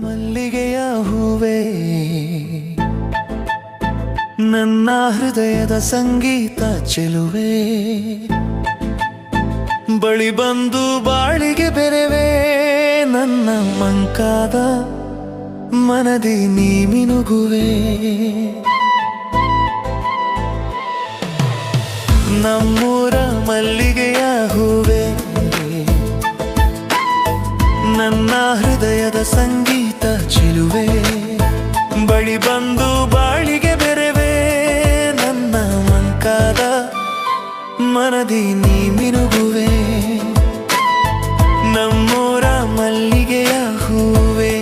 ಮಲ್ಲಿಗೆಯ ಹೂವೇ ನನ್ನ ಹೃದಯದ ಸಂಗೀತ ಚೆಲುವೆ, ಬಳಿ ಬಂದು ಬಾಳಿಗೆ ಬೆರೆವೆ. ನನ್ನ ಮಂಕಾದ ಮನದಿ ನೀ ಮಿನುಗುವೆ. ನಮ್ಮೂರ ಮಲ್ಲಿಗೆಯ ಹೂವೇ ನನ್ನ ಹೃದಯದ ಸಂಗೀತ ಚೆಲುವೆ, ಬಳಿ ಬಂದು ಬಾಳಿಗೆ ಬೆರೆವೆ. ನನ್ನ ಮಂಕಾದ ಮನದಿ ನೀ ಮಿನುಗುವೆ. ನಮ್ಮೂರ ಮಲ್ಲಿಗೆಯ ಹೂವೇ.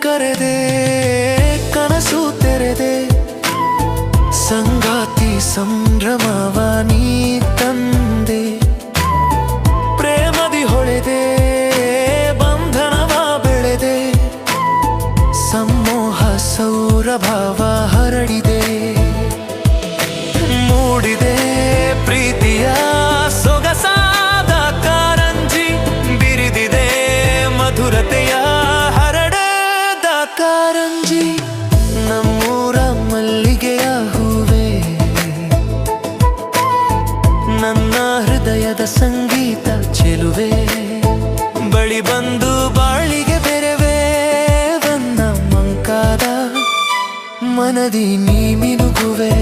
ಕರೆದೆ ಕನಸು ತೆರೆದೆ, ಸಂಗಾತಿ ಸಂಭ್ರಮವ ನೀ ತಂದೆ. ಪ್ರೇಮದಿ ಹೊಳೆದೆ ಬಂಧನವ ಬೆಳೆದೆ, ಸಮೋಹ ಸೌರಭವ ಹರಡಿದೆ. ಮೂಡಿದೆ ಪ್ರೀತಿಯ ಸೊಗಸಾದ ಕಾರಂಜಿ, ಬಿರಿದಿದೆ ಮಧುರತೆಯ ಕಾರಂಜಿ. ನಮ್ಮೂರ ಮಲ್ಲಿಗೆಯ ಹೂವೇ ನನ್ನ ಹೃದಯದ ಸಂಗೀತ ಚೆಲುವೆ, ಬಳಿ ಬಂದು ಬಾಳಿಗೆ ಬೆರೆವೆ. ನನ್ನ ಮಂಕಾದ ಮನದಿ ನೀ ಮಿನುಗುವೆ.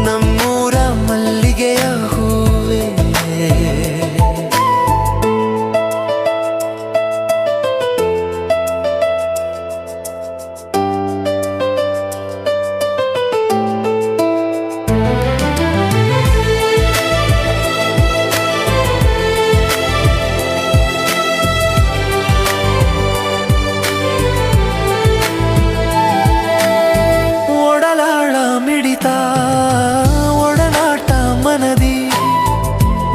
ನಮ್ಮೂರ ಮಲ್ಲಿಗೆಯ ಹೂವೇ. ಒಡನಾಟ ಮನದಿ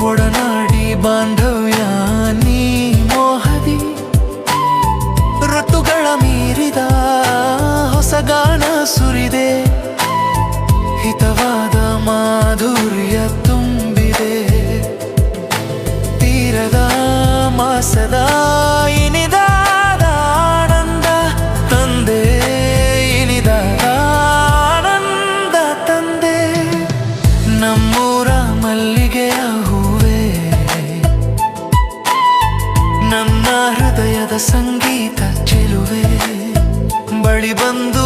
ಒಡನಾಡಿ ಬಾಂಧವ್ಯ ನೀ ಮೋಹದಿ, ಋತುಗಳ ಮೀರಿದ ಹೊಸಗಾನ ಸುರಿದೆ, ಹಿತವಾದ ಮಾಧುರ್ಯ ತುಂಬಿದೆ. ತೀರದ ಮಾಸದ ಇನಿದಾದ ಆನಂದ ತಂದೆ, ಇನಿದಾದ ಆನಂದ ತಂದೆ. ನಮ್ಮೂರ ಮಲ್ಲಿಗೆಯ ಹೂವೇ ನನ್ನ ಹೃದಯದ ಸಂಗೀತ ಚೆಲುವೆ, ಬಳಿ ಬಂದು